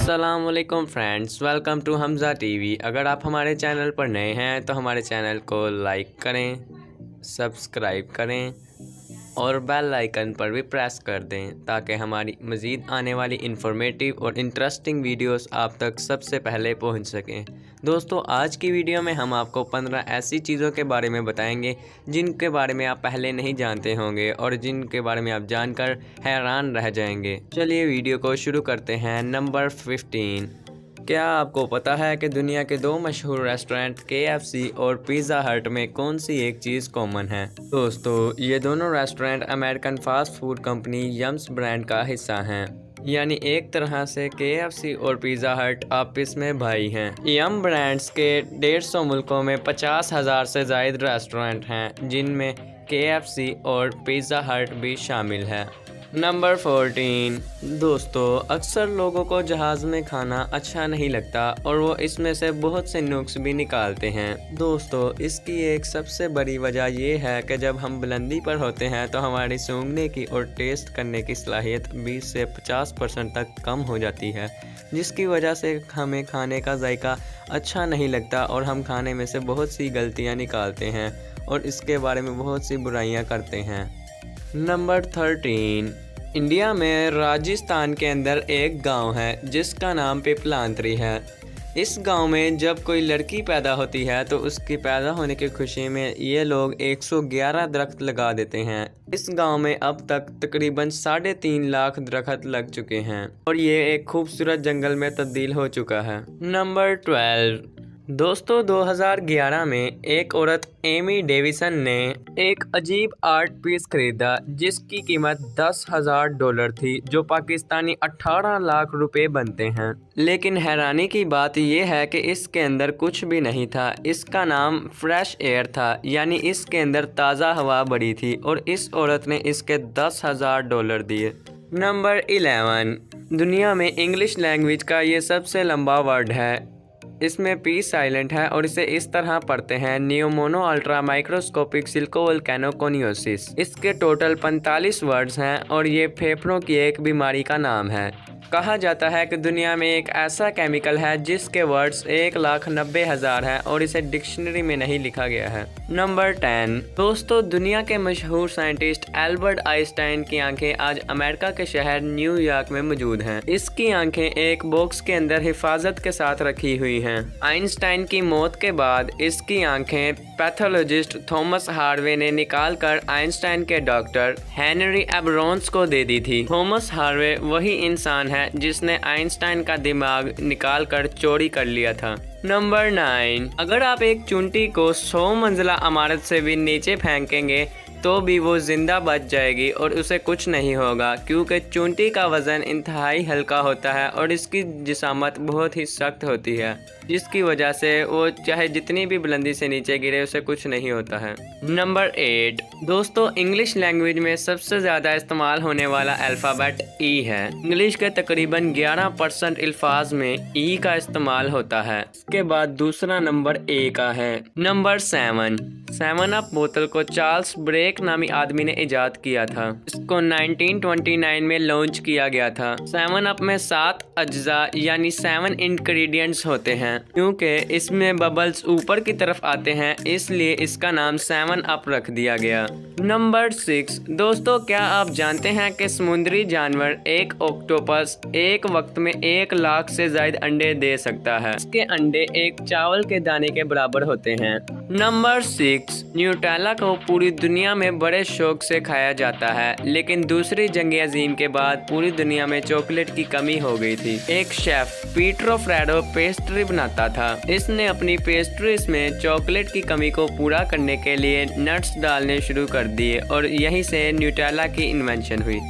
अस्सलाम वालेकुम friends, welcome to Hamza TV. अगर आप हमारे चैनल पर नए हैं तो हमारे चैनल को लाइक करें, सब्सक्राइब करें और बेल आइकन पर भी प्रेस कर दें ताकि हमारी मज़ीद आने वाली इंफॉर्मेटिव और इंटरेस्टिंग वीडियोस आप तक सबसे पहले पहुंच सकें। दोस्तों, आज की वीडियो में हम आपको 15 ऐसी चीज़ों के बारे में बताएंगे जिनके बारे में आप पहले नहीं जानते होंगे और जिनके बारे में आप जानकर हैरान रह जाएंगे। चलिए वीडियो को शुरू करते हैं। नंबर 15। क्या आपको पता है कि दुनिया के दो मशहूर रेस्टोरेंट KFC और पिज़्ज़ा हट में कौन सी एक चीज़ कॉमन है? दोस्तों, ये दोनों restaurant American fast food company Young's brand का हिस्सा हैं। यानी एक तरह से KFC और पिज़्ज़ा हट आपस में भाई हैं। यम ब्रांड्स के 150 मुल्कों में 50,000 से ज़ायद रेस्टोरेंट हैं, जिनमें KFC और पिज़्ज़ा हट भी शामिल है। नंबर 14। दोस्तों, अक्सर लोगों को जहाज़ में खाना अच्छा नहीं लगता और वो इसमें से बहुत से नुक्स भी निकालते हैं। दोस्तों, इसकी एक सबसे बड़ी वजह ये है कि जब हम बुलंदी पर होते हैं तो हमारी सूंघने की और टेस्ट करने की सलाहियत 20 से 50% तक कम हो जाती है, जिसकी वजह से हमें खाने का जायका अच्छा नहीं लगता और हम खाने में से बहुत सी गलतियाँ निकालते हैं और इसके बारे में बहुत सी बुराइयाँ करते हैं। नंबर 13। इंडिया में राजस्थान के अंदर एक गांव है जिसका नाम पिपलांत्री है। इस गांव में जब कोई लड़की पैदा होती है तो उसकी पैदा होने की खुशी में ये लोग 111 दरख्त लगा देते हैं। इस गांव में अब तक तकरीबन 3.5 लाख दरख्त लग चुके हैं और ये एक खूबसूरत जंगल में तब्दील हो चुका है। नंबर 12। दोस्तों, 2011 में एक औरत एमी डेविसन ने एक अजीब आर्ट पीस खरीदा जिसकी कीमत $10,000 थी, जो पाकिस्तानी 18 लाख रुपए बनते हैं। लेकिन हैरानी की बात यह है कि इसके अंदर कुछ भी नहीं था। इसका नाम फ्रेश एयर था, यानी इसके अंदर ताज़ा हवा भरी थी और इस औरत ने इसके $10,000 दिए। नंबर 11। दुनिया में इंग्लिश लैंग्वेज का ये सबसे लंबा वर्ड है। इसमें P साइलेंट है और इसे इस तरह पढ़ते हैं: न्यूमोनो अल्ट्रा माइक्रोस्कोपिक सिल्कोवल्केनोकोनियोसिस। इसके टोटल 45 वर्ड्स हैं और ये फेफड़ों की एक बीमारी का नाम है। कहा जाता है कि दुनिया में एक ऐसा केमिकल है जिसके वर्ड्स 1,90,000 हैं और इसे डिक्शनरी में नहीं लिखा गया है। नंबर 10। दोस्तों, दुनिया के मशहूर साइंटिस्ट एल्बर्ट आइंस्टाइन की आंखें आज अमेरिका के शहर न्यूयॉर्क में मौजूद हैं। इसकी आंखें एक बॉक्स के अंदर हिफाजत के साथ रखी हुई हैं। आइंस्टाइन की मौत के बाद इसकी आंखें पैथोलॉजिस्ट थॉमस हार्वे ने निकाल कर आइंस्टाइन के डॉक्टर हेनरी एबरोंस को दे दी थी। थॉमस हार्वे वही इंसान है जिसने आइंस्टाइन का दिमाग निकाल कर चोरी कर लिया था। नंबर 9। अगर आप एक चूंटी को 100 मंजिला इमारत से भी नीचे फेंकेंगे तो भी वो जिंदा बच जाएगी और उसे कुछ नहीं होगा, क्योंकि चूंटी का वज़न इंतहाई हल्का होता है और इसकी जिसामत बहुत ही सख्त होती है, जिसकी वजह से वो चाहे जितनी भी बुलंदी से नीचे गिरे उसे कुछ नहीं होता है। नंबर 8। दोस्तों, इंग्लिश लैंग्वेज में सबसे ज़्यादा इस्तेमाल होने वाला अल्फ़ाबेट E है। इंग्लिश के तकरीबन 11% अल्फाज में E का इस्तेमाल होता है। इसके बाद दूसरा नंबर A का है। नंबर 7। 7 अप बोतल को चार्ल्स ब्रेक नामी आदमी ने इजाद किया था। इसको 1929 में लॉन्च किया गया था। 7 अप में 7 अज्जा यानी 7 इंग्रेडिएंट्स होते हैं। क्योंकि इसमें बबल्स ऊपर की तरफ आते हैं, इसलिए इसका नाम 7 अप रख दिया गया। नंबर 6। दोस्तों, क्या आप जानते हैं कि समुद्री जानवर एक ऑक्टोपस एक वक्त में 1 लाख से ज्यादा अंडे दे सकता है। इसके अंडे एक चावल के दाने के बराबर होते हैं। नंबर 6। न्यूटेला को पूरी दुनिया में बड़े शौक से खाया जाता है, लेकिन दूसरी जंग अजीम के बाद पूरी दुनिया में चॉकलेट की कमी हो गई थी। एक शेफ पीटरो फ्रेडो पेस्ट्री बनाता था। इसने अपनी पेस्ट्रीज में चॉकलेट की कमी को पूरा करने के लिए नट्स डालने शुरू कर दिए और यहीं से न्यूटेला की इन्वेंशन हुई।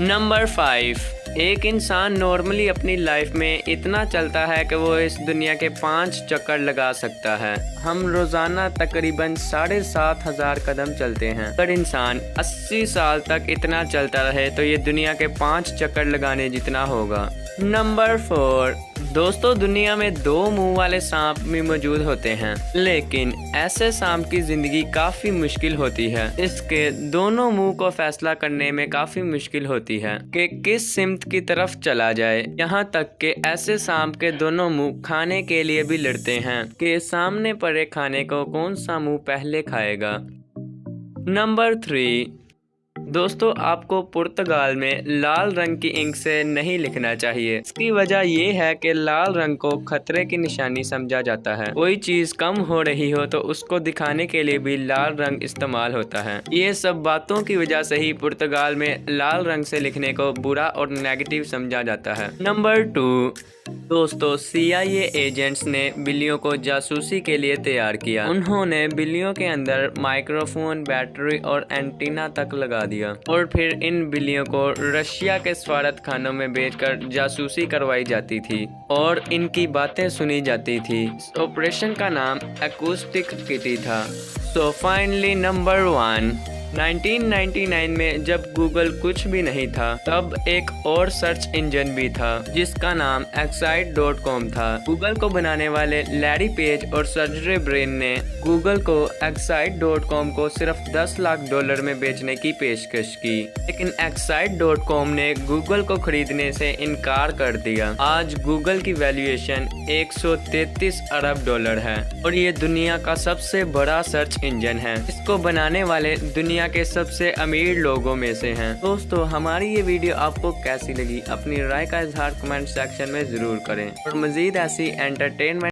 नंबर 5। एक इंसान नॉर्मली अपनी लाइफ में इतना चलता है कि वो इस दुनिया के 5 चक्कर लगा सकता है। हम रोजाना तकरीबन 7,500 कदम चलते हैं। अगर इंसान 80 साल तक इतना चलता रहे तो ये दुनिया के 5 चक्कर लगाने जितना होगा। नंबर 4। दोस्तों दुनिया में 2 मुंह वाले सांप भी मौजूद होते हैं, लेकिन ऐसे सांप की जिंदगी काफी मुश्किल होती है। इसके दोनों मुंह को फैसला करने में काफी मुश्किल होती है कि किस सिमत की तरफ चला जाए। यहाँ तक कि ऐसे सांप के दोनों मुंह खाने के लिए भी लड़ते हैं कि सामने पड़े खाने को कौन सा मुंह पहले खाएगा। नंबर 3, दोस्तों आपको पुर्तगाल में लाल रंग की इंक से नहीं लिखना चाहिए। इसकी वजह ये है कि लाल रंग को खतरे की निशानी समझा जाता है। कोई चीज कम हो रही हो तो उसको दिखाने के लिए भी लाल रंग इस्तेमाल होता है। ये सब बातों की वजह से ही पुर्तगाल में लाल रंग से लिखने को बुरा और नेगेटिव समझा जाता है। नंबर 2, दोस्तों CIA एजेंट्स ने बिल्लियों को जासूसी के लिए तैयार किया। उन्होंने बिल्लियों के अंदर माइक्रोफोन, बैटरी और एंटीना तक लगा दिया और फिर इन बिल्लियों को रशिया के सफारत खानों में बेचकर जासूसी करवाई जाती थी और इनकी बातें सुनी जाती थी। ऑपरेशन का नाम एकॉस्टिक किटी था। सो फाइनली नंबर 1, 1999 में जब गूगल कुछ भी नहीं था तब एक और सर्च इंजन भी था जिसका नाम excite.com था। गूगल को बनाने वाले लैरी पेज और सर्जरी ब्रेन ने गूगल को excite.com को सिर्फ $10 लाख में बेचने की पेशकश की, लेकिन excite.com ने गूगल को खरीदने से इनकार कर दिया। आज गूगल की वैल्यूएशन $133 अरब है और ये दुनिया का सबसे बड़ा सर्च इंजन है। इसको बनाने वाले दुनिया के सबसे अमीर लोगों में से हैं। दोस्तों हमारी ये वीडियो आपको कैसी लगी, अपनी राय का इजहार कमेंट सेक्शन में जरूर करें और मजीद ऐसी एंटरटेनमेंट